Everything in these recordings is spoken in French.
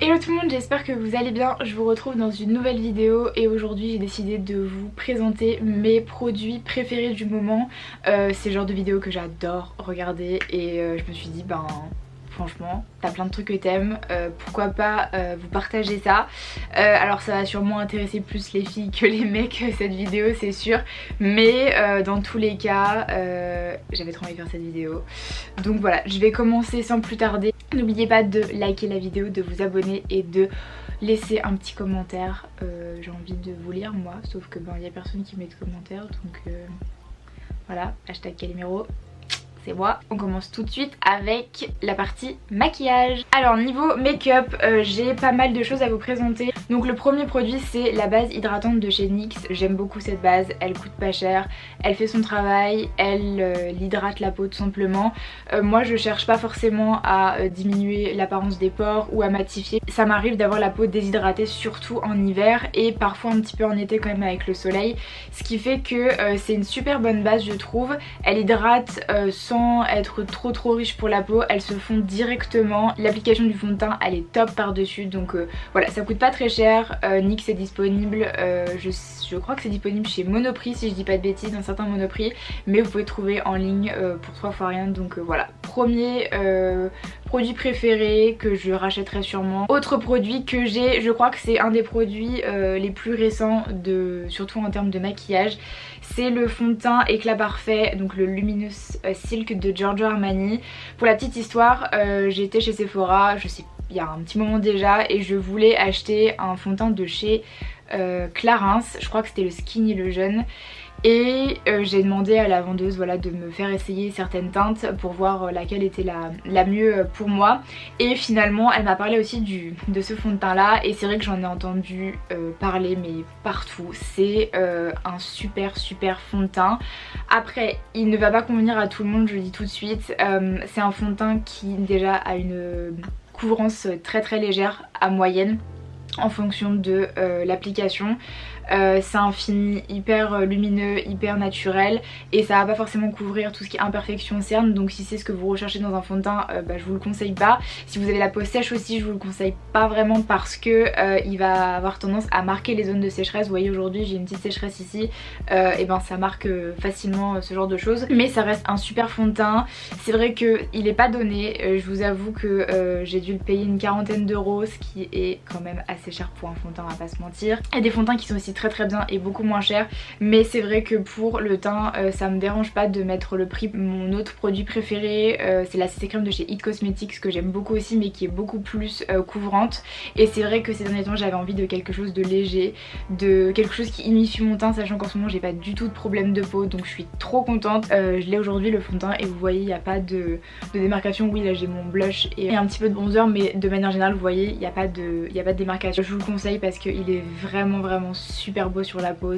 Hello tout le monde, j'espère que vous allez bien. Je vous retrouve dans une nouvelle vidéo et aujourd'hui j'ai décidé de vous présenter mes produits préférés du moment. C'est le genre de vidéo que j'adore regarder et je me suis dit franchement t'as plein de trucs que t'aimes, pourquoi pas vous partager ça. Alors ça va sûrement intéresser plus les filles que les mecs cette vidéo c'est sûr, mais dans tous les cas j'avais trop envie de faire cette vidéo. Donc voilà, je vais commencer sans plus tarder. N'oubliez pas de liker la vidéo, de vous abonner et de laisser un petit commentaire. J'ai envie de vous lire moi, sauf que il y a personne qui met de commentaires, donc voilà, hashtag Calimero. C'est moi. On commence tout de suite avec la partie maquillage. Alors niveau make-up, j'ai pas mal de choses à vous présenter. Donc le premier produit c'est la base hydratante de chez NYX. J'aime beaucoup cette base, elle coûte pas cher, elle fait son travail, elle hydrate la peau tout simplement. Moi je cherche pas forcément à diminuer l'apparence des pores ou à matifier. Ça m'arrive d'avoir la peau déshydratée surtout en hiver et parfois un petit peu en été quand même avec le soleil. Ce qui fait que c'est une super bonne base je trouve. Elle hydrate sans être trop riche pour la peau, elle se fond directement. L'application du fond de teint elle est top par dessus, donc voilà, ça coûte pas très cher. NYX est disponible, je crois que c'est disponible chez Monoprix si je dis pas de bêtises, un certain Monoprix, mais vous pouvez trouver en ligne pour 3 fois rien, donc voilà. Premier produit préféré que je rachèterai sûrement. Autre produit que j'ai, je crois que c'est un des produits les plus récents surtout en termes de maquillage, c'est le fond de teint éclat parfait, donc le Luminous Silk de Giorgio Armani. Pour la petite histoire, j'ai été chez Sephora, je sais, il y a un petit moment déjà, et je voulais acheter un fond de teint de chez Clarins, je crois que c'était le Skinny le jeune. Et j'ai demandé à la vendeuse voilà, de me faire essayer certaines teintes pour voir laquelle était la mieux pour moi. Et finalement elle m'a parlé aussi de ce fond de teint là, et c'est vrai que j'en ai entendu parler mais partout. C'est un super fond de teint. Après il ne va pas convenir à tout le monde, je le dis tout de suite. C'est un fond de teint qui déjà a une couvrance très légère à moyenne en fonction de l'application. C'est un fini hyper lumineux, hyper naturel, et ça va pas forcément couvrir tout ce qui est imperfection cerne, donc si c'est ce que vous recherchez dans un fond de teint, je vous le conseille pas. Si vous avez la peau sèche aussi, je vous le conseille pas vraiment parce que il va avoir tendance à marquer les zones de sécheresse. Vous voyez aujourd'hui j'ai une petite sécheresse ici, et ça marque facilement ce genre de choses, mais ça reste un super fond de teint. C'est vrai que il est pas donné, je vous avoue que j'ai dû le payer une quarantaine d'euros, ce qui est quand même assez cher pour un fond de teint, on va pas se mentir. Il y a des fonds de teint qui sont aussi très bien et beaucoup moins cher, mais c'est vrai que pour le teint ça me dérange pas de mettre le prix. Mon autre produit préféré c'est la CC crème de chez It Cosmetics que j'aime beaucoup aussi, mais qui est beaucoup plus couvrante, et c'est vrai que ces derniers temps j'avais envie de quelque chose de léger, de quelque chose qui unifie mon teint, sachant qu'en ce moment j'ai pas du tout de problème de peau, donc je suis trop contente. Je l'ai aujourd'hui le fond de teint, et vous voyez il n'y a pas de démarcation. Oui là j'ai mon blush et un petit peu de bronzer, mais de manière générale vous voyez il n'y a pas de démarcation. Je vous le conseille parce qu'il est vraiment super beau sur la peau,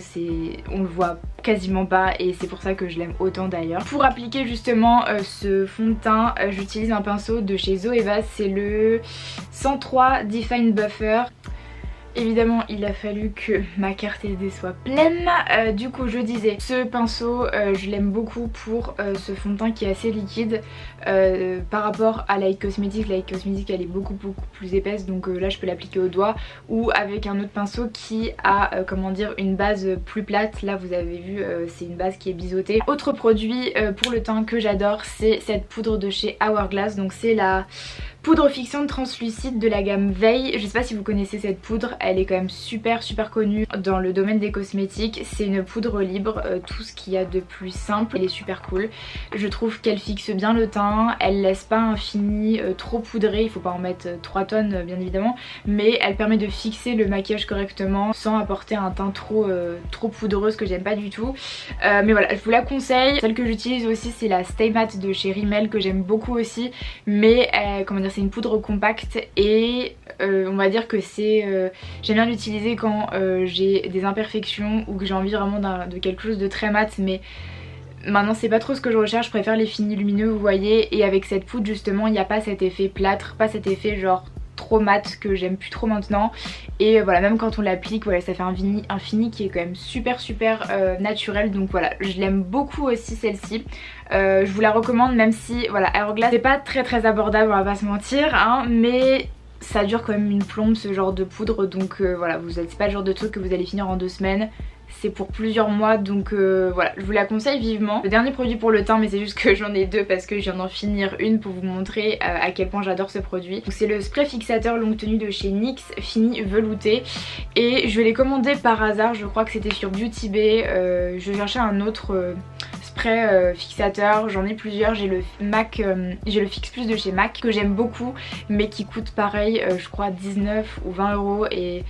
on le voit quasiment pas, et c'est pour ça que je l'aime autant d'ailleurs. Pour appliquer justement ce fond de teint, j'utilise un pinceau de chez Zoeva, c'est le 103 Define Buffer. Évidemment il a fallu que ma carte SD soit pleine, du coup je disais ce pinceau je l'aime beaucoup pour ce fond de teint qui est assez liquide par rapport à la It Cosmetics. La It Cosmetics elle est beaucoup plus épaisse, donc là je peux l'appliquer au doigt, ou avec un autre pinceau qui a comment dire une base plus plate. Là vous avez vu c'est une base qui est biseautée. Autre produit pour le teint que j'adore, c'est cette poudre de chez Hourglass, donc c'est la poudre fixante translucide de la gamme Veil. Je sais pas si vous connaissez cette poudre, elle est quand même super connue dans le domaine des cosmétiques. C'est une poudre libre, tout ce qu'il y a de plus simple. Elle est super cool. Je trouve qu'elle fixe bien le teint, elle laisse pas un fini trop poudré, il faut pas en mettre 3 tonnes bien évidemment, mais elle permet de fixer le maquillage correctement sans apporter un teint trop poudreux, ce que j'aime pas du tout. Mais voilà, je vous la conseille. Celle que j'utilise aussi c'est la Stay Matte de chez Rimmel que j'aime beaucoup aussi, mais comment dire, c'est une poudre compacte et on va dire que j'aime bien l'utiliser quand j'ai des imperfections ou que j'ai envie vraiment de quelque chose de très mat, mais maintenant c'est pas trop ce que je recherche, je préfère les finis lumineux vous voyez, et avec cette poudre justement il n'y a pas cet effet plâtre, pas cet effet genre trop mat que j'aime plus trop maintenant, et voilà, même quand on l'applique voilà, ça fait un fini qui est quand même super naturel, donc voilà, je l'aime beaucoup aussi celle-ci. Je vous la recommande, même si voilà, Hourglass c'est pas très abordable, on va pas se mentir hein, mais ça dure quand même une plombe ce genre de poudre, donc voilà, c'est pas le genre de truc que vous allez finir en 2 semaines. C'est pour plusieurs mois, donc voilà, je vous la conseille vivement. Le dernier produit pour le teint, mais c'est juste que j'en ai 2 parce que je viens d'en finir une pour vous montrer à quel point j'adore ce produit. C'est le spray fixateur longue tenue de chez NYX fini velouté, et je l'ai commandé par hasard, je crois que c'était sur Beauty Bay. Je cherchais un autre spray fixateur, j'en ai plusieurs. J'ai le Fix Plus de chez MAC que j'aime beaucoup, mais qui coûte pareil, je crois 19 ou 20 € et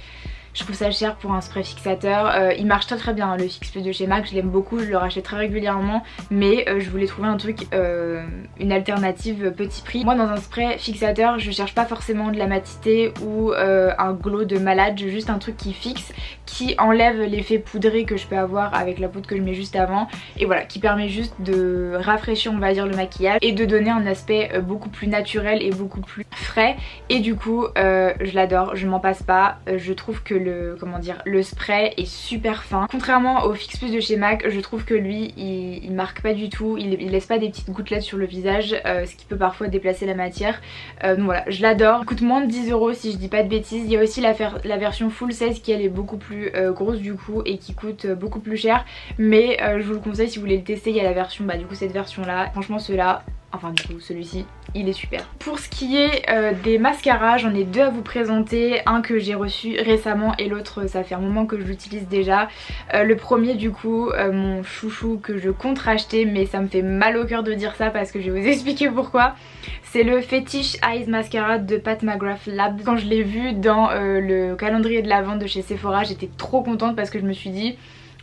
je trouve ça cher pour un spray fixateur. Il marche très bien hein, le Fix Plus de chez MAC, je l'aime beaucoup, je le rachète très régulièrement, mais je voulais trouver un truc, une alternative petit prix. Moi dans un spray fixateur je cherche pas forcément de la matité ou un glow de malade, je veux juste un truc qui fixe, qui enlève l'effet poudré que je peux avoir avec la poudre que je mets juste avant, et voilà, qui permet juste de rafraîchir on va dire le maquillage et de donner un aspect beaucoup plus naturel et beaucoup plus frais, et du coup je l'adore, je m'en passe pas. Je trouve que le spray est super fin. Contrairement au Fix Plus de chez MAC, je trouve que lui il marque pas du tout, il laisse pas des petites gouttelettes sur le visage, ce qui peut parfois déplacer la matière. Donc voilà, je l'adore. Il coûte moins de 10 € si je dis pas de bêtises. Il y a aussi la version full size qui elle est beaucoup plus grosse du coup et qui coûte beaucoup plus cher, mais je vous le conseille si vous voulez le tester. Il y a la version, bah du coup cette version là, franchement ceux-là, enfin du coup celui-ci il est super. Pour ce qui est des mascaras, j'en ai 2 à vous présenter, un que j'ai reçu récemment et l'autre ça fait un moment que je l'utilise déjà. Le premier du coup, mon chouchou que je compte racheter, mais ça me fait mal au cœur de dire ça parce que je vais vous expliquer pourquoi. C'est le Fetish Eyes Mascara de Pat McGrath Lab. Quand je l'ai vu dans le calendrier de la vente de chez Sephora, j'étais trop contente parce que je me suis dit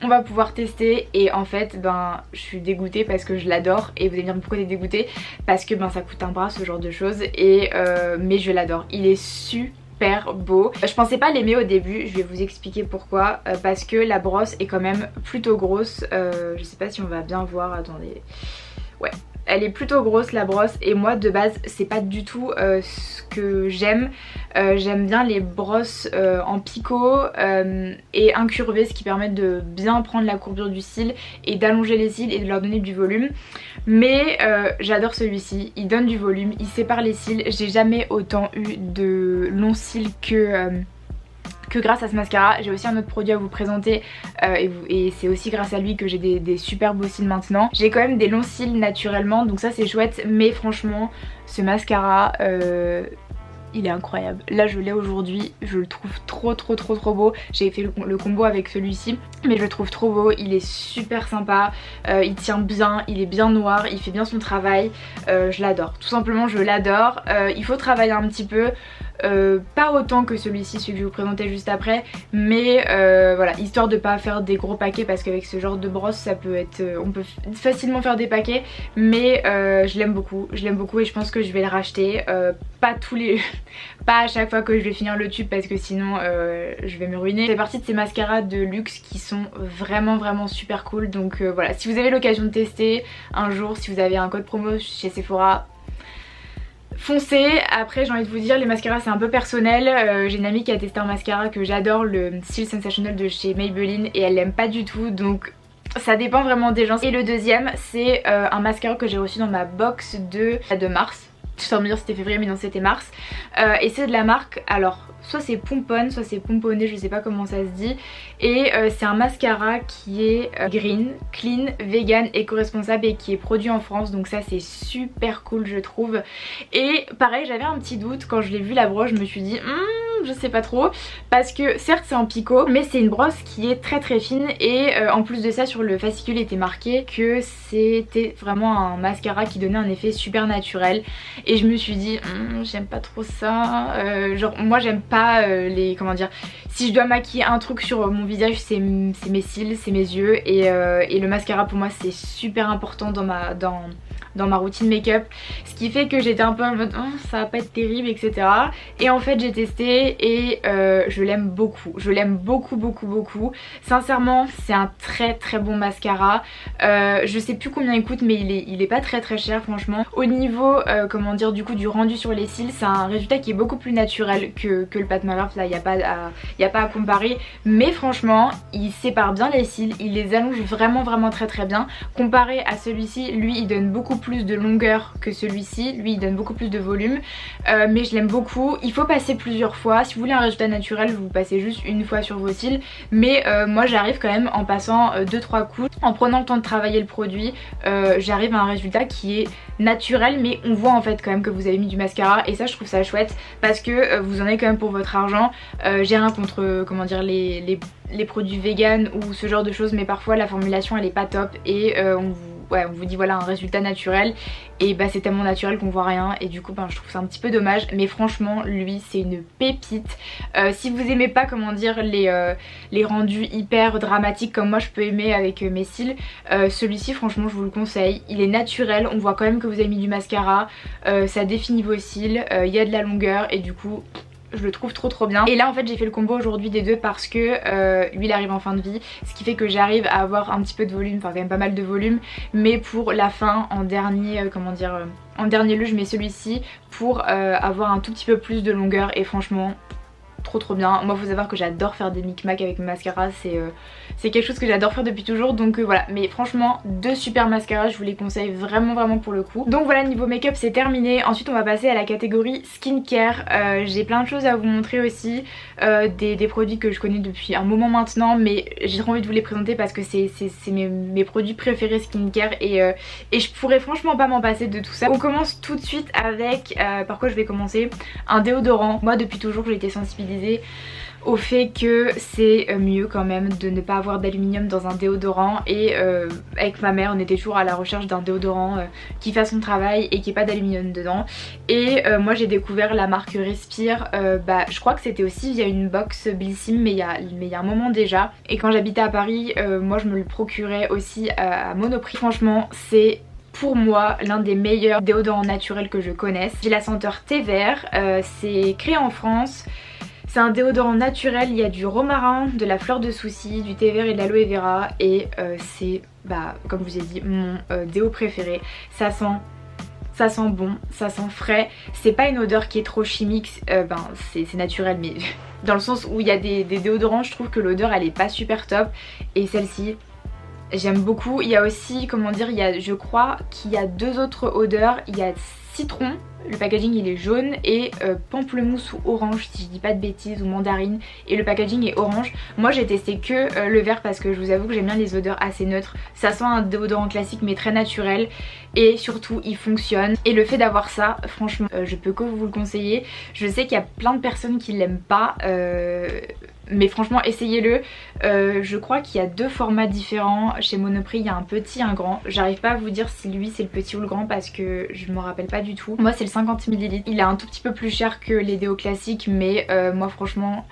on va pouvoir tester, et en fait ben je suis dégoûtée parce que je l'adore. Et vous allez me dire pourquoi t'es dégoûtée, parce que ben ça coûte un bras ce genre de choses, et mais je l'adore, il est super beau. Je pensais pas l'aimer au début, je vais vous expliquer pourquoi. Parce que la brosse est quand même plutôt grosse, je sais pas si on va bien voir, attendez, ouais, elle est plutôt grosse la brosse, et moi de base c'est pas du tout ce que j'aime. J'aime bien les brosses en picot et incurvées, ce qui permet de bien prendre la courbure du cil et d'allonger les cils et de leur donner du volume. Mais j'adore celui-ci, il donne du volume, il sépare les cils. J'ai jamais autant eu de longs cils que grâce à ce mascara. J'ai aussi un autre produit à vous présenter et c'est aussi grâce à lui que j'ai des super beaux cils maintenant. J'ai quand même des longs cils naturellement, donc ça c'est chouette, mais franchement ce mascara il est incroyable. Là je l'ai aujourd'hui, je le trouve trop beau. J'ai fait le combo avec celui-ci, mais je le trouve trop beau, il est super sympa, il tient bien, il est bien noir, il fait bien son travail, je l'adore, tout simplement je l'adore. Il faut travailler un petit peu, pas autant que celui-ci, celui que je vais vous présenter juste après, mais voilà, histoire de pas faire des gros paquets, parce qu'avec ce genre de brosse ça peut être, on peut facilement faire des paquets, mais je l'aime beaucoup et je pense que je vais le racheter, pas à chaque fois que je vais finir le tube parce que sinon je vais me ruiner. C'est partie de ces mascaras de luxe qui sont vraiment super cool, donc voilà, si vous avez l'occasion de tester un jour, si vous avez un code promo chez Sephora, foncez. Après j'ai envie de vous dire, les mascaras c'est un peu personnel. J'ai une amie qui a testé un mascara que j'adore, le Style Sensational de chez Maybelline, et elle l'aime pas du tout, donc ça dépend vraiment des gens. Et le deuxième c'est un mascara que j'ai reçu dans ma box de mars. Je sais pas me dire c'était février, mais non c'était mars, et c'est de la marque, alors soit c'est Pomponne, soit c'est Pomponné, je sais pas comment ça se dit, et c'est un mascara qui est green, clean, vegan, éco-responsable et qui est produit en France, donc ça c'est super cool je trouve. Et pareil, j'avais un petit doute quand je l'ai vu la brosse, je me suis dit je sais pas trop, parce que certes c'est en picot, mais c'est une brosse qui est très fine, et en plus de ça sur le fascicule était marqué que c'était vraiment un mascara qui donnait un effet super naturel, et je me suis dit j'aime pas trop ça, genre moi j'aime pas les, comment dire, si je dois maquiller un truc sur mon visage c'est mes cils, c'est mes yeux, et le mascara pour moi c'est super important dans ma routine make-up, ce qui fait que j'étais un peu en mode ça va pas être terrible etc, et en fait j'ai testé et je l'aime beaucoup, beaucoup. Sincèrement c'est un très bon mascara, je sais plus combien il coûte, mais il est pas très cher franchement. Au niveau comment dire du coup du rendu sur les cils, c'est un résultat qui est beaucoup plus naturel que le Pat McGrath, là il n'y a pas à comparer, mais franchement il sépare bien les cils, il les allonge vraiment très bien. Comparé à celui-ci, lui il donne beaucoup plus de longueur que celui-ci. Lui il donne beaucoup plus de volume mais je l'aime beaucoup. Il faut passer plusieurs fois. Si vous voulez un résultat naturel, vous passez juste une fois sur vos cils, mais moi j'arrive quand même en passant 2-3 couches, en prenant le temps de travailler le produit, j'arrive à un résultat qui est naturel, mais on voit en fait quand même que vous avez mis du mascara, et ça je trouve ça chouette parce que vous en avez quand même pour votre argent. J'ai rien contre comment dire les produits vegan ou ce genre de choses, mais parfois la formulation elle est pas top et on vous dit voilà un résultat naturel, et bah c'est tellement naturel qu'on voit rien, et du coup je trouve ça un petit peu dommage. Mais franchement lui c'est une pépite. Si vous aimez pas comment dire les rendus hyper dramatiques comme moi je peux aimer avec mes cils, celui-ci franchement je vous le conseille. Il est naturel, on voit quand même que vous avez mis du mascara, ça définit vos cils, il y a de la longueur, et du coup je le trouve trop bien. Et là en fait j'ai fait le combo aujourd'hui des deux parce que lui il arrive en fin de vie, ce qui fait que j'arrive à avoir un petit peu de volume, enfin quand même pas mal de volume, mais pour la fin en dernier comment dire en dernier lieu je mets celui-ci pour avoir un tout petit peu plus de longueur, et franchement trop bien. Moi faut savoir que j'adore faire des micmacs avec mes mascaras, c'est quelque chose que j'adore faire depuis toujours, donc voilà. Mais franchement deux super mascaras, je vous les conseille vraiment pour le coup. Donc voilà, niveau make-up c'est terminé. Ensuite on va passer à la catégorie skincare. J'ai plein de choses à vous montrer aussi, des produits que je connais depuis un moment maintenant, mais j'ai trop envie de vous les présenter parce que c'est mes produits préférés skincare, et je pourrais franchement pas m'en passer de tout ça. On commence tout de suite avec, par quoi je vais commencer, un déodorant. Moi depuis toujours j'ai été sensibilisée au fait que c'est mieux quand même de ne pas avoir d'aluminium dans un déodorant, et avec ma mère on était toujours à la recherche d'un déodorant qui fasse son travail et qui ait pas d'aluminium dedans, et moi j'ai découvert la marque Respire, je crois que c'était aussi via une box Blissim, mais il y a un moment déjà, et quand j'habitais à Paris moi je me le procurais aussi à Monoprix. Franchement c'est pour moi l'un des meilleurs déodorants naturels que je connaisse. J'ai la senteur thé vert, c'est créé en France. C'est un déodorant naturel, il y a du romarin, de la fleur de souci, du thé vert et de l'aloe vera, et c'est comme je vous ai dit mon déo préféré. Ça sent bon, ça sent frais, c'est pas une odeur qui est trop chimique, c'est naturel, mais dans le sens où il y a des déodorants je trouve que l'odeur elle est pas super top, et celle-ci j'aime beaucoup. Il y a aussi comment dire, je crois qu'il y a deux autres odeurs, il y a citron, le packaging il est jaune, et pamplemousse ou orange si je dis pas de bêtises, ou mandarine, et le packaging est orange. Moi j'ai testé que le vert parce que je vous avoue que j'aime bien les odeurs assez neutres. Ça sent un déodorant classique mais très naturel, et surtout il fonctionne, et le fait d'avoir ça franchement je peux que vous le conseiller. Je sais qu'il y a plein de personnes qui l'aiment pas, mais franchement essayez-le. Je crois qu'il y a deux formats différents chez Monoprix, il y a un petit et un grand. J'arrive pas à vous dire si lui c'est le petit ou le grand parce que je me rappelle pas du tout. Moi c'est le 50 ml, il est un tout petit peu plus cher que les déos classiques, mais moi franchement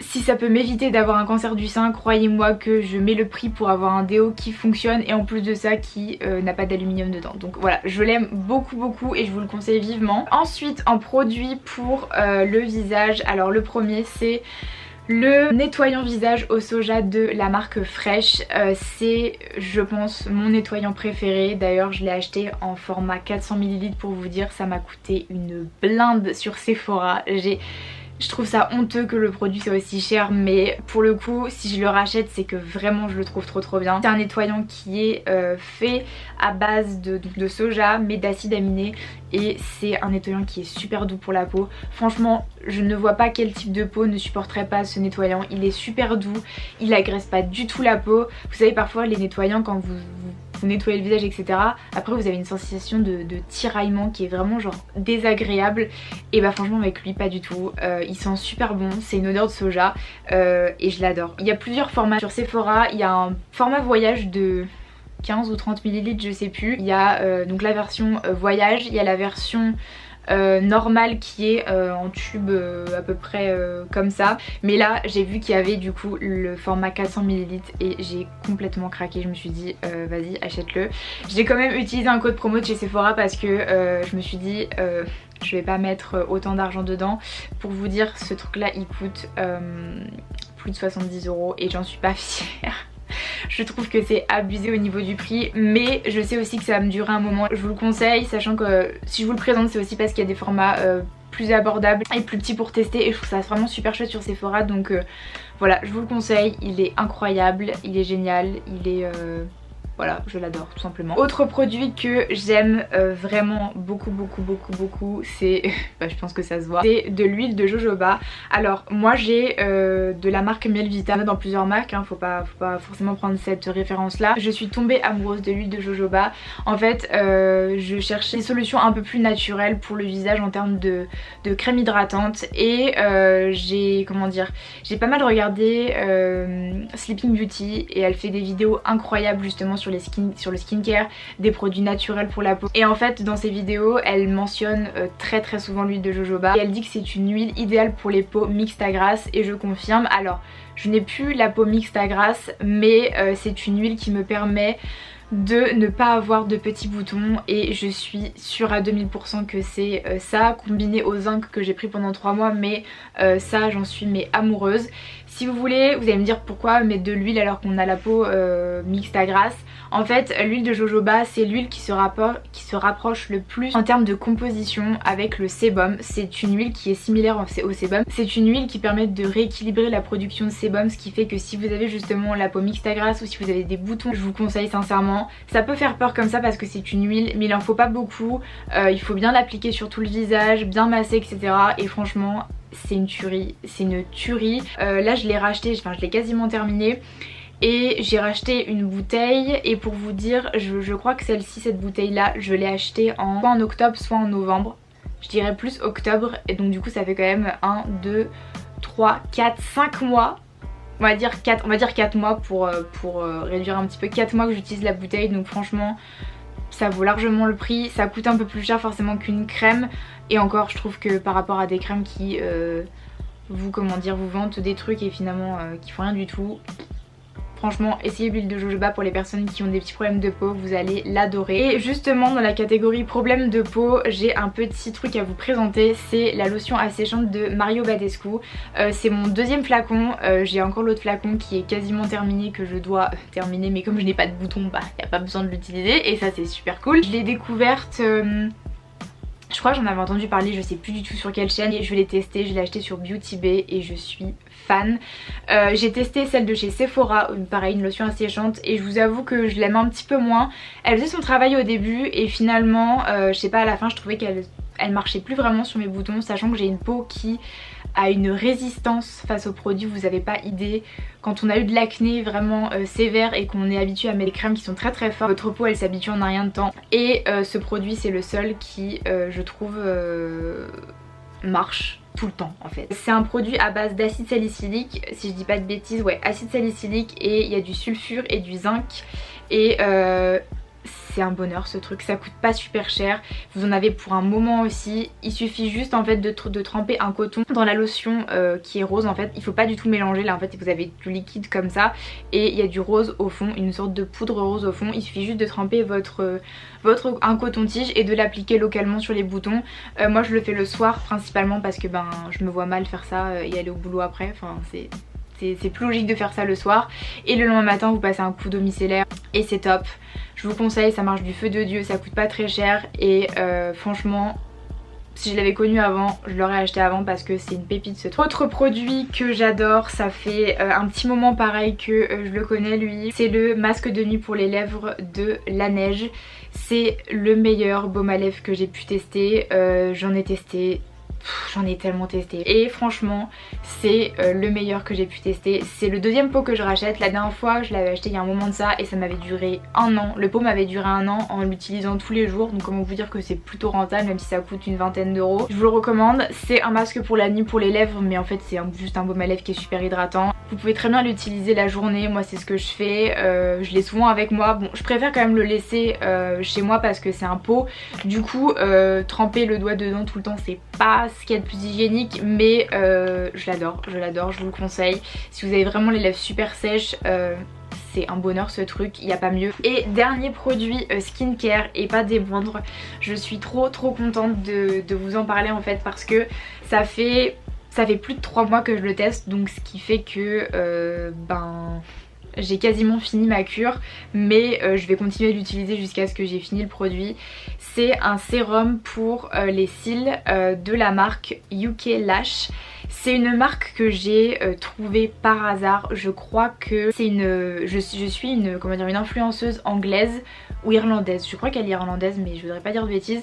si ça peut m'éviter d'avoir un cancer du sein, croyez-moi que je mets le prix pour avoir un déo qui fonctionne, et en plus de ça qui n'a pas d'aluminium dedans. Donc voilà, je l'aime beaucoup et je vous le conseille vivement. Ensuite en produit pour le visage, alors le premier c'est le nettoyant visage au soja de la marque Fresh. C'est je pense mon nettoyant préféré. D'ailleurs je l'ai acheté en format 400 ml pour vous dire, ça m'a coûté une blinde sur Sephora. Je trouve ça honteux que le produit soit aussi cher, mais pour le coup si je le rachète c'est que vraiment je le trouve trop bien. C'est un nettoyant qui est fait à base de soja mais d'acide aminé, et c'est un nettoyant qui est super doux pour la peau. Franchement je ne vois pas quel type de peau ne supporterait pas ce nettoyant. Il est super doux, il agresse pas du tout la peau. Vous savez parfois les nettoyants quand vous nettoyez le visage etc, après vous avez une sensation de tiraillement qui est vraiment genre désagréable, et franchement avec lui pas du tout. Il sent super bon, c'est une odeur de soja et je l'adore. Il y a plusieurs formats sur Sephora, il y a un format voyage de 15 ou 30 ml je sais plus. Il y a donc la version voyage, il y a la version normale qui est en tube à peu près comme ça, mais là j'ai vu qu'il y avait du coup le format 400 ml et j'ai complètement craqué. Je me suis dit vas-y achète-le. J'ai quand même utilisé un code promo de chez Sephora parce que je me suis dit je vais pas mettre autant d'argent dedans. Pour vous dire ce truc là il coûte plus de 70 € et j'en suis pas fière. Je trouve que c'est abusé au niveau du prix, mais je sais aussi que ça va me durer un moment. Je vous le conseille, sachant que si je vous le présente c'est aussi parce qu'il y a des formats plus abordables et plus petits pour tester, et je trouve ça vraiment super chouette sur Sephora. Donc voilà, je vous le conseille, il est incroyable, il est génial, il est Voilà, je l'adore tout simplement. Autre produit que j'aime vraiment beaucoup, c'est, je pense que ça se voit, c'est de l'huile de jojoba. Alors moi j'ai de la marque Miel-Vita, dans plusieurs marques, hein, faut pas forcément prendre cette référence là. Je suis tombée amoureuse de l'huile de jojoba. En fait je cherchais des solutions un peu plus naturelles pour le visage en termes de crème hydratante et j'ai pas mal regardé Sleeping Beauty et elle fait des vidéos incroyables justement sur le skincare, des produits naturels pour la peau. Et en fait dans ces vidéos elle mentionne très souvent l'huile de jojoba et elle dit que c'est une huile idéale pour les peaux mixtes à grasses et je confirme. Alors je n'ai plus la peau mixte à grasse mais c'est une huile qui me permet de ne pas avoir de petits boutons et je suis sûre à 2000% que c'est ça, combiné au zinc que j'ai pris pendant 3 mois, mais ça j'en suis amoureuse. Si vous voulez, vous allez me dire pourquoi mettre de l'huile alors qu'on a la peau mixte à grasse. En fait l'huile de jojoba c'est l'huile qui se rapproche le plus en termes de composition avec le sébum. C'est une huile qui est similaire au sébum. C'est une huile qui permet de rééquilibrer la production de sébum, ce qui fait que si vous avez justement la peau mixte à grasse ou si vous avez des boutons, je vous conseille sincèrement. Ça peut faire peur comme ça parce que c'est une huile mais il en faut pas beaucoup, il faut bien l'appliquer sur tout le visage, bien masser etc. Et franchement c'est une tuerie, là je l'ai racheté, enfin je l'ai quasiment terminé. Et j'ai racheté une bouteille et pour vous dire je crois que celle-ci, cette bouteille là, je l'ai achetée soit en octobre soit en novembre. Je dirais plus octobre et donc du coup ça fait quand même 1, 2, 3, 4, 5 mois. On va dire 4 mois pour réduire un petit peu, 4 mois que j'utilise la bouteille. Donc franchement ça vaut largement le prix. Ça coûte un peu plus cher forcément qu'une crème. Et encore je trouve que par rapport à des crèmes qui vous vantent des trucs et finalement qui font rien du tout. Franchement essayez l'huile de jojoba pour les personnes qui ont des petits problèmes de peau, vous allez l'adorer. Et justement dans la catégorie problèmes de peau, j'ai un petit truc à vous présenter, c'est la lotion asséchante de Mario Badescu. C'est mon deuxième flacon, j'ai encore l'autre flacon qui est quasiment terminé, que je dois terminer, mais comme je n'ai pas de bouton, bah y a pas besoin de l'utiliser et ça c'est super cool. Je l'ai découverte... je crois que j'en avais entendu parler, je sais plus du tout sur quelle chaîne et je l'ai testé, je l'ai acheté sur Beauty Bay et je suis fan. J'ai testé celle de chez Sephora, pareil une lotion asséchante et je vous avoue que je l'aime un petit peu moins. Elle faisait son travail au début et finalement je sais pas, à la fin je trouvais qu'elle marchait plus vraiment sur mes boutons, sachant que j'ai une peau qui a une résistance face aux produits, vous avez pas idée. Quand on a eu de l'acné vraiment sévère et qu'on est habitué à mettre des crèmes qui sont très fortes, votre peau elle s'habitue en un rien de temps. Et ce produit c'est le seul qui je trouve marche tout le temps en fait. C'est un produit à base d'acide salicylique, si je dis pas de bêtises, ouais, acide salicylique et il y a du sulfure et du zinc et c'est un bonheur ce truc, ça coûte pas super cher, vous en avez pour un moment aussi. Il suffit juste en fait de tremper un coton dans la lotion qui est rose en fait, il faut pas du tout mélanger là en fait, vous avez du liquide comme ça et il y a du rose au fond, une sorte de poudre rose au fond. Il suffit juste de tremper un coton-tige et de l'appliquer localement sur les boutons. Moi je le fais le soir principalement parce que je me vois mal faire ça et aller au boulot après, enfin c'est plus logique de faire ça le soir. Et le lendemain matin vous passez un coup d'eau micellaire et c'est top. Je vous conseille, ça marche du feu de Dieu, ça coûte pas très cher et franchement si je l'avais connu avant, je l'aurais acheté avant parce que c'est une pépite ce truc. Autre produit que j'adore, ça fait un petit moment pareil que je le connais lui, c'est le masque de nuit pour les lèvres de Laneige. C'est le meilleur baume à lèvres que j'ai pu tester, j'en ai tellement testé et franchement c'est le meilleur que j'ai pu tester. C'est le deuxième pot que je rachète. La dernière fois je l'avais acheté il y a un moment de ça et ça m'avait duré 1 an. Le pot m'avait duré 1 an en l'utilisant tous les jours, donc comment vous dire que c'est plutôt rentable même si ça coûte une vingtaine d'euros. Je vous le recommande. C'est un masque pour la nuit pour les lèvres mais en fait c'est juste un baume à lèvres qui est super hydratant. Vous pouvez très bien l'utiliser la journée, moi c'est ce que je fais, je l'ai souvent avec moi. Bon je préfère quand même le laisser chez moi parce que c'est un pot, du coup tremper le doigt dedans tout le temps c'est pas ce qu'il y a de plus hygiénique, mais je l'adore, je vous le conseille. Si vous avez vraiment les lèvres super sèches, c'est un bonheur ce truc, il n'y a pas mieux. Et dernier produit skincare et pas des moindres, je suis trop contente de vous en parler en fait parce que ça fait plus de 3 mois que je le teste, donc ce qui fait que j'ai quasiment fini ma cure, mais je vais continuer de l'utiliser jusqu'à ce que j'ai fini le produit. C'est un sérum pour les cils de la marque UK Lash. C'est une marque que j'ai trouvée par hasard. Je crois que c'est je suis une, comment dire, une influenceuse anglaise ou irlandaise. Je crois qu'elle est irlandaise mais je voudrais pas dire de bêtises.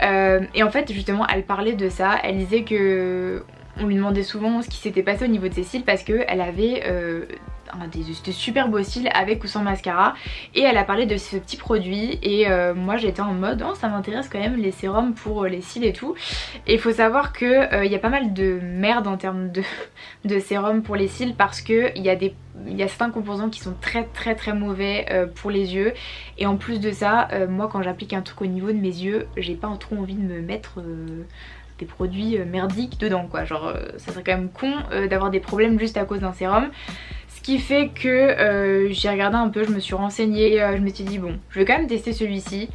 Et en fait justement elle parlait de ça. Elle disait que on lui demandait souvent ce qui s'était passé au niveau de ses cils parce qu'elle avait de super beaux cils avec ou sans mascara, et elle a parlé de ce petit produit et moi j'étais en mode oh, ça m'intéresse quand même les sérums pour les cils et tout. Et il faut savoir que il y a pas mal de merde en termes de sérum pour les cils parce que il y a certains composants qui sont très mauvais pour les yeux, et en plus de ça moi quand j'applique un truc au niveau de mes yeux j'ai pas trop envie de me mettre des produits merdiques dedans quoi, genre ça serait quand même con d'avoir des problèmes juste à cause d'un sérum. Ce qui fait que j'ai regardé un peu, je me suis renseignée et je me suis dit bon je vais quand même tester celui-ci,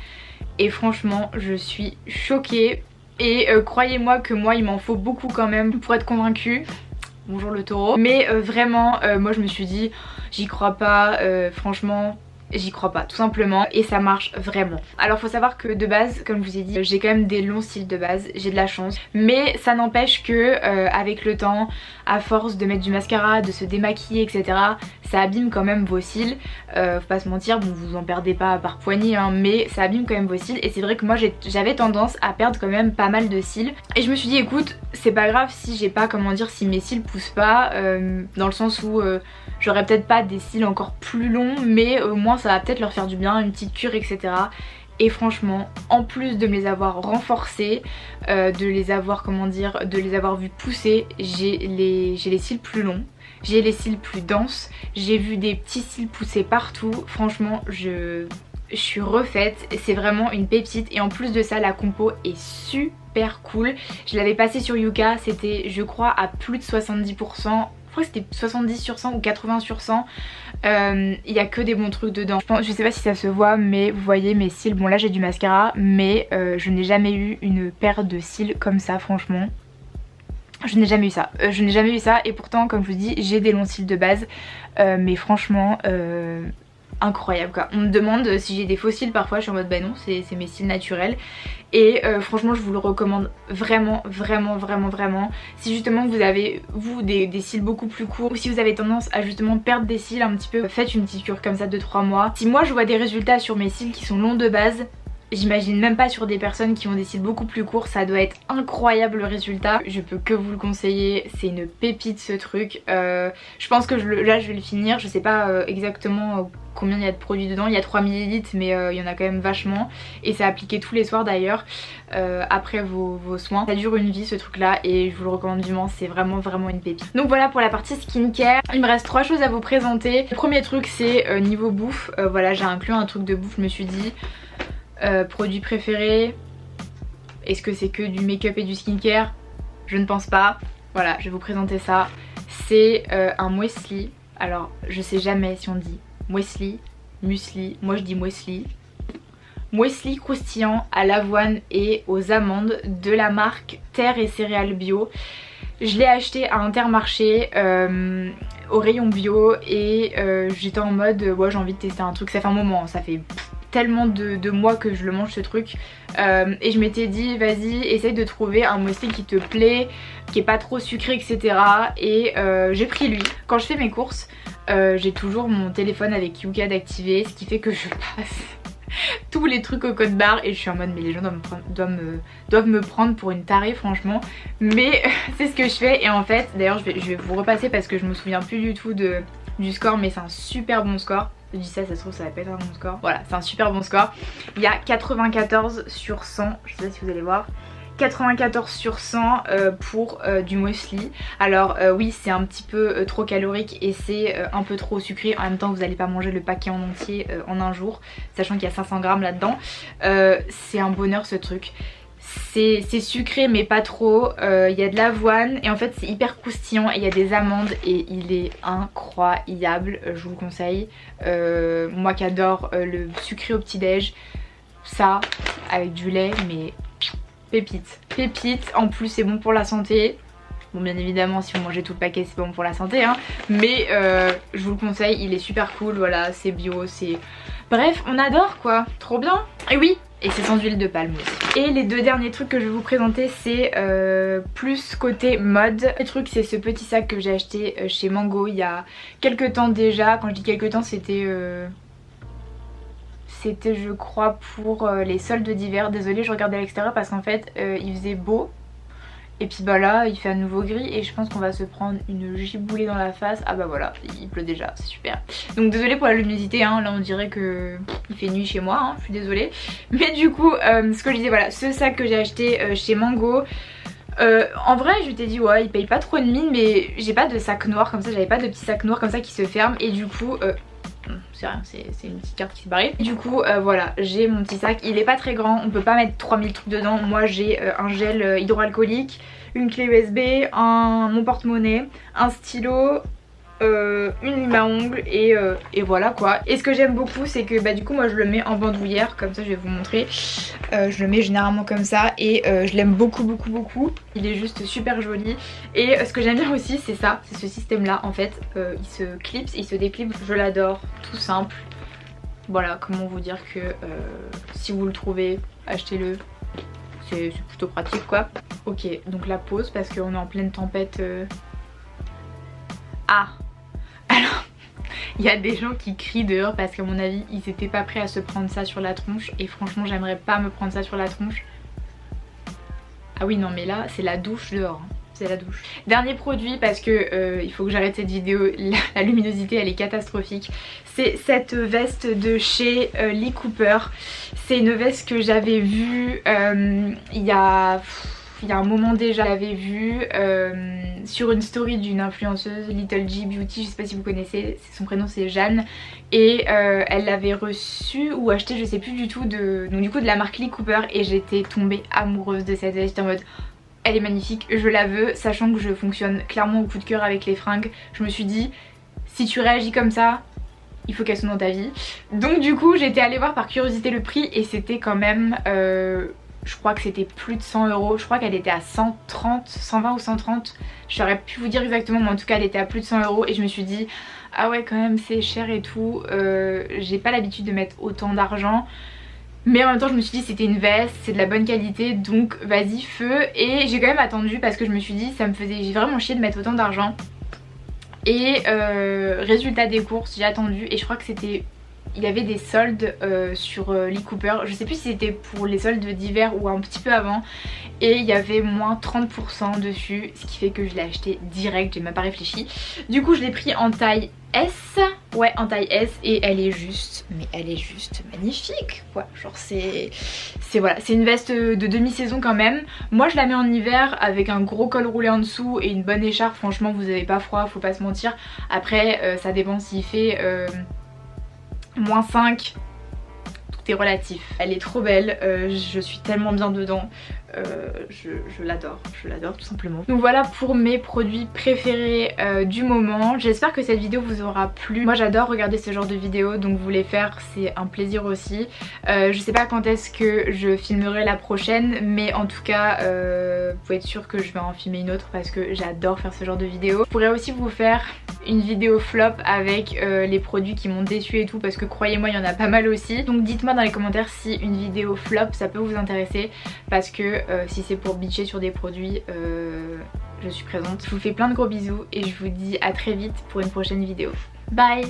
et franchement je suis choquée et croyez-moi que moi il m'en faut beaucoup quand même pour être convaincue. Bonjour le taureau. Mais vraiment moi je me suis dit j'y crois pas, franchement j'y crois pas tout simplement, et ça marche vraiment. Alors faut savoir que de base comme je vous ai dit j'ai quand même des longs cils de base, j'ai de la chance, mais ça n'empêche que avec le temps, à force de mettre du mascara, de se démaquiller etc, ça abîme quand même vos cils. Faut pas se mentir, bon vous en perdez pas par poignée hein, mais ça abîme quand même vos cils, et c'est vrai que moi j'avais tendance à perdre quand même pas mal de cils, et je me suis dit écoute c'est pas grave si j'ai pas, comment dire, si mes cils poussent pas, dans le sens où j'aurais peut-être pas des cils encore plus longs mais au moins ça va peut-être leur faire du bien, une petite cure etc. Et franchement en plus de me les avoir renforcés, de les avoir, comment dire, de les avoir vus pousser, j'ai les cils plus longs, j'ai les cils plus denses, j'ai vu des petits cils pousser partout. Franchement je suis refaite, c'est vraiment une pépite, et en plus de ça la compo est super cool. Je l'avais passé sur Yuka, c'était je crois à plus de 70%. Je crois que c'était 70 sur 100 ou 80 sur 100. Il y a que des bons trucs dedans. Je sais pas si ça se voit mais vous voyez mes cils, bon là j'ai du mascara mais je n'ai jamais eu une paire de cils comme ça franchement. Je n'ai jamais eu ça, et pourtant comme je vous dis j'ai des longs cils de base mais franchement incroyable quoi. On me demande si j'ai des faux cils parfois, je suis en mode bah non c'est mes cils naturels, et franchement je vous le recommande vraiment. Si justement vous avez des cils beaucoup plus courts, ou si vous avez tendance à justement perdre des cils un petit peu, faites une petite cure comme ça de 3 mois. Si moi je vois des résultats sur mes cils qui sont longs de base, j'imagine même pas sur des personnes qui ont des cils beaucoup plus courts, ça doit être incroyable le résultat. Je peux que vous le conseiller, c'est une pépite ce truc. Je pense que là je vais le finir, je sais pas exactement combien il y a de produits dedans, il y a 3 ml mais il y en a quand même vachement, et c'est appliqué tous les soirs d'ailleurs après vos soins. Ça dure une vie ce truc là et je vous le recommande vivement, c'est vraiment une pépite. Donc voilà pour la partie skincare. Il me reste 3 choses à vous présenter. Le premier truc c'est niveau bouffe, voilà j'ai inclus un truc de bouffe, je me suis dit produit préféré, est-ce que c'est que du make-up et du skincare? Je ne pense pas. Voilà, je vais vous présenter ça. C'est un muesli. Alors je sais jamais si on dit muesli, muesli, moi je dis muesli. Muesli croustillant à l'avoine et aux amandes de la marque Terre et Céréales Bio. Je l'ai acheté à Intermarché au rayon bio, et j'étais en mode ouais j'ai envie de tester un truc, ça fait un moment, ça fait tellement de mois que je le mange ce truc, et je m'étais dit vas-y essaye de trouver un muesli qui te plaît, qui est pas trop sucré etc, et j'ai pris lui. Quand je fais mes courses j'ai toujours mon téléphone avec Yuka d'activer, ce qui fait que je passe tous les trucs au code barre et je suis en mode mais les gens doivent me prendre pour une tarée franchement, mais c'est ce que je fais. Et en fait d'ailleurs je vais vous repasser parce que je me souviens plus du tout du score, mais c'est un super bon score. Je dis ça se trouve ça va pas être un bon score. Voilà, c'est un super bon score. Il y a 94 sur 100, je sais pas si vous allez voir, 94 sur 100 pour du muesli. Alors oui c'est un petit peu trop calorique et c'est un peu trop sucré. En même temps vous n'allez pas manger le paquet en entier en un jour, sachant qu'il y a 500 grammes là-dedans. C'est un bonheur ce truc. C'est sucré mais pas trop, il y a de l'avoine et en fait c'est hyper croustillant, et il y a des amandes et il est incroyable, je vous le conseille. Moi qui adore le sucré au petit déj, ça avec du lait mais pépite, pépite. En plus c'est bon pour la santé. Bon bien évidemment si vous mangez tout le paquet c'est bon pour la santé hein, mais je vous le conseille, il est super cool, voilà c'est bio, c'est... Bref on adore quoi, trop bien. Et oui Et c'est sans huile de palme aussi. Et les deux derniers trucs que je vais vous présenter, c'est plus côté mode. Le truc, c'est ce petit sac que j'ai acheté chez Mango il y a quelques temps déjà. Quand je dis quelques temps, c'était je crois pour les soldes d'hiver. Désolée, je regardais à l'extérieur parce qu'en fait il faisait beau. Et puis bah là il fait à nouveau gris et je pense qu'on va se prendre une giboulée dans la face. Ah bah voilà, il pleut déjà, c'est super. Donc désolée pour la luminosité, hein. Là on dirait que il fait nuit chez moi, hein. Je suis désolée. Mais du coup ce que je disais, voilà, ce sac que j'ai acheté chez Mango. En vrai je t'ai dit ouais il paye pas trop de mine, mais j'ai pas de sac noir comme ça, j'avais pas de petit sac noir comme ça qui se ferme. Et du coup c'est rien, c'est une petite carte qui s'est barrée. Du coup voilà, j'ai mon petit sac, il est pas très grand, on peut pas mettre 3000 trucs dedans. Moi j'ai un gel hydroalcoolique, une clé USB, mon porte-monnaie, un stylo, une lime à ongles et voilà quoi. Et ce que j'aime beaucoup c'est que bah du coup moi je le mets en bandoulière, comme ça je vais vous montrer. Je le mets généralement comme ça et je l'aime beaucoup. Il est juste super joli. Et ce que j'aime bien aussi c'est ça, c'est ce système là en fait. Il se clipse, il se déclipse, je l'adore, tout simple. Voilà, comment vous dire que si vous le trouvez, achetez-le. C'est plutôt pratique quoi. Ok, donc la pause parce qu'on est en pleine tempête. Ah, alors il y a des gens qui crient dehors parce qu'à mon avis ils étaient pas prêts à se prendre ça sur la tronche. Et franchement j'aimerais pas me prendre ça sur la tronche. Ah oui non mais là c'est la douche dehors, hein. C'est la douche. Dernier produit parce que il faut que j'arrête cette vidéo, la luminosité elle est catastrophique. C'est cette veste de chez Lee Cooper. C'est une veste que j'avais vue il y a un moment déjà. Je l'avais vue sur une story d'une influenceuse, Little G Beauty, je sais pas si vous connaissez, son prénom c'est Jeanne. Et elle l'avait reçue ou achetée, je sais plus du tout, donc du coup de la marque Lee Cooper. Et j'étais tombée amoureuse de cette veste en mode elle est magnifique, je la veux, sachant que je fonctionne clairement au coup de cœur avec les fringues. Je me suis dit si tu réagis comme ça, il faut qu'elle soit dans ta vie. Donc du coup j'étais allée voir par curiosité le prix et c'était quand même je crois que c'était plus de 100 €. Je crois qu'elle était à 130, 120 ou 130. J'aurais pu vous dire exactement, mais en tout cas elle était à plus de 100 €. Et je me suis dit ah ouais quand même c'est cher et tout. J'ai pas l'habitude de mettre autant d'argent. Mais en même temps je me suis dit c'était une veste, c'est de la bonne qualité, donc vas-y feu. Et j'ai quand même attendu parce que je me suis dit ça me faisait vraiment chier de mettre autant d'argent. Et résultat des courses, j'ai attendu et je crois que c'était... Il y avait des soldes sur Lee Cooper. Je sais plus si c'était pour les soldes d'hiver ou un petit peu avant. Et il y avait moins 30% dessus. Ce qui fait que je l'ai acheté direct, j'ai même pas réfléchi. Du coup je l'ai pris en taille S. Ouais en taille S. Et elle est juste... Mais elle est juste magnifique quoi. Genre c'est voilà, c'est une veste de demi-saison quand même. Moi je la mets en hiver avec un gros col roulé en dessous et une bonne écharpe. Franchement vous avez pas froid, faut pas se mentir. Après ça dépend s'il fait... moins 5, tout est relatif. Elle est trop belle, je suis tellement bien dedans, je l'adore tout simplement. Donc voilà pour mes produits préférés du moment. J'espère que cette vidéo vous aura plu. Moi j'adore regarder ce genre de vidéos, donc vous les faire c'est un plaisir aussi. Je sais pas quand est-ce que je filmerai la prochaine, mais en tout cas vous pouvez être sûr que je vais en filmer une autre parce que j'adore faire ce genre de vidéos. Je pourrais aussi vous faire une vidéo flop avec les produits qui m'ont déçu et tout, parce que croyez-moi il y en a pas mal aussi. Donc dites-moi dans les commentaires si une vidéo flop ça peut vous intéresser, parce que si c'est pour bitcher sur des produits je suis présente. Je vous fais plein de gros bisous et je vous dis à très vite pour une prochaine vidéo. Bye.